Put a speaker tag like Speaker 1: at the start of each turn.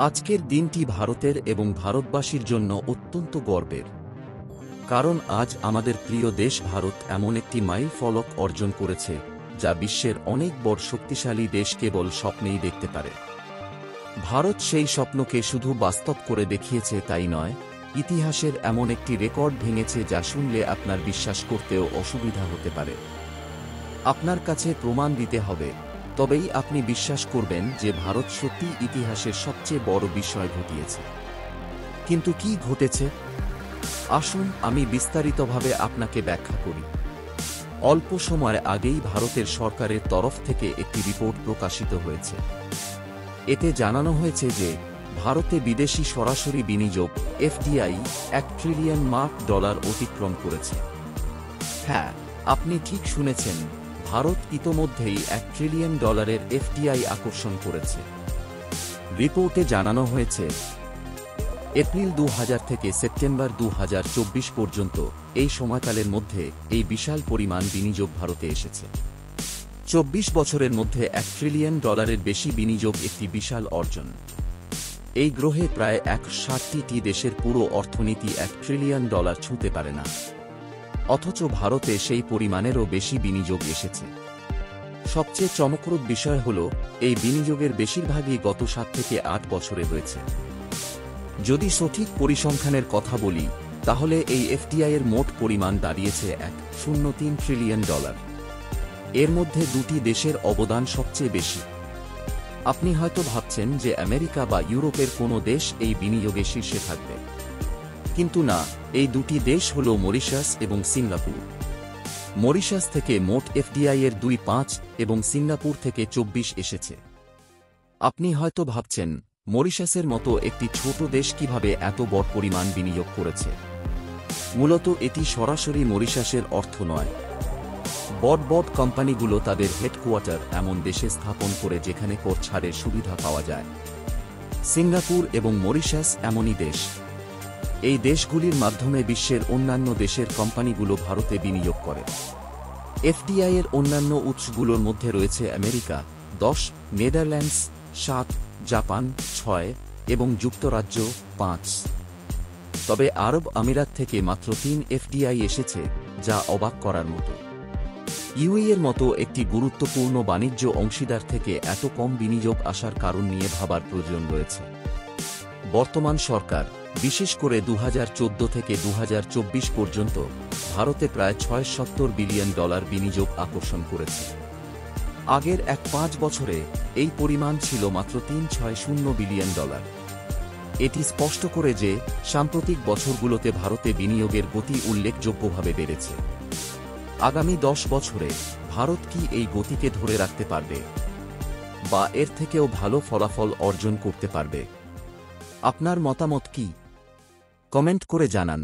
Speaker 1: আজকের দিনটি ভারতের এবং ভারতবাসীর জন্য অত্যন্ত গর্বের। কারণ আজ আমাদের প্রিয় দেশ ভারত এমন একটি মাইল ফলক অর্জন করেছে যা বিশ্বের অনেক বড় শক্তিশালী দেশ কেবল স্বপ্নেই দেখতে পারে। ভারত সেই স্বপ্নকে শুধু বাস্তব করে দেখিয়েছে তাই নয়, ইতিহাসের এমন একটি রেকর্ড ভেঙেছে যা শুনলে আপনার বিশ্বাস করতেও অসুবিধা হতে পারে। আপনার কাছে প্রমাণ দিতে হবে, তবেই আপনি বিশ্বাস করবেন যে ভারত সত্যি ইতিহাসের সবচেয়ে বড় বিষয় ঘটিয়েছে। কিন্তু কি ঘটেছে? আসুন আমি বিস্তারিতভাবে আপনাকে ব্যাখ্যা করি। অল্প সময় আগেই ভারতের সরকারের তরফ থেকে একটি রিপোর্ট প্রকাশিত হয়েছে। এতে জানানো হয়েছে যে ভারতে বিদেশি সরাসরি বিনিয়োগ এফডিআই $1 ট্রিলিয়ন অতিক্রম করেছে। হ্যাঁ, আপনি ঠিক শুনেছেন, ভারত ইতোমধ্যেই $1 ট্রিলিয়ন এফডিআই আকর্ষণ করেছে। রিপোর্টে জানানো হয়েছে, এপ্রিল 2000 থেকে সেপ্টেম্বর 2024 পর্যন্ত এই সময়কালের মধ্যে এই বিশাল পরিমাণ বিনিয়োগ ভারতে এসেছে। 24 বছরের মধ্যে $1 ট্রিলিয়ন বেশি বিনিয়োগ একটি বিশাল অর্জন। এই গ্রহে প্রায় 160টি দেশের পুরো অর্থনীতি $1 ট্রিলিয়ন ছুঁতে পারে না, অথচ ভারতে সেই পরিমাণেরও বেশি বিনিয়োগ এসেছে। সবচেয়ে চমকপ্রদ বিষয় হল, এই বিনিয়োগের বেশিরভাগই গত 7 থেকে 8 বছরে হয়েছে। যদি সঠিক পরিসংখ্যানের কথা বলি, তাহলে এই এফডিআইয়ের মোট পরিমাণ দাঁড়িয়েছে $1.03 ট্রিলিয়ন। এর মধ্যে দুটি দেশের অবদান সবচেয়ে বেশি। আপনি হয়তো ভাবছেন যে আমেরিকা বা ইউরোপের কোনো দেশ এই বিনিয়োগে শীর্ষে থাকবে, কিন্তু না, এই দুটি দেশ হল মরিশাস এবং সিঙ্গাপুর। মরিশাস থেকে মোট এফডিআই-এর 2.5 এবং সিঙ্গাপুর থেকে 24 এসেছে। আপনি হয়তো ভাবছেন, মরিশাসের মতো একটি ছোট দেশ কিভাবে এত বড় পরিমাণ বিনিয়োগ করেছে। মূলত এটি সরাসরি মরিশাসের অর্থ নয়। বড় বড় কোম্পানিগুলো তাদের হেডকোয়ার্টার এমন দেশে স্থাপন করে যেখানে কর ছাড়ের সুবিধা পাওয়া যায়। সিঙ্গাপুর এবং মরিশাস এমনই দেশ। এই দেশগুলির মাধ্যমে বিশ্বের অন্যান্য দেশের কোম্পানিগুলো ভারতে বিনিয়োগ করে। এফডিআই-এর অন্যান্য উৎসগুলোর মধ্যে রয়েছে আমেরিকা 10, নেদারল্যান্ডস 7, জাপান 6 এবং যুক্তরাজ্য 5। তবে আরব আমিরাত থেকে মাত্র 3 এফডিআই এসেছে, যা অবাক করার মতো। ইউএই-এর মতো একটি গুরুত্বপূর্ণ বাণিজ্য অংশীদার থেকে এত কম বিনিয়োগ আসার কারণ নিয়ে ভাবার প্রয়োজন রয়েছে। বর্তমান সরকার, বিশেষ করে 2014 থেকে 2024 পর্যন্ত, ভারতে প্রায় $76 বিলিয়ন বিনিয়োগ আকর্ষণ করেছে। আগের 5 বছরে এই পরিমাণ ছিল মাত্র $360 বিলিয়ন। এটি স্পষ্ট করে যে সাম্প্রতিক বছরগুলোতে ভারতে বিনিয়োগের গতি উল্লেখযোগ্যভাবে বেড়েছে। আগামী 10 বছরে ভারত কি এই গতিকে ধরে রাখতে পারবে, বা এর থেকেও ভালো ফলাফল অর্জন করতে পারবে? আপনার মতামত কি? কমেন্ট করে জানান।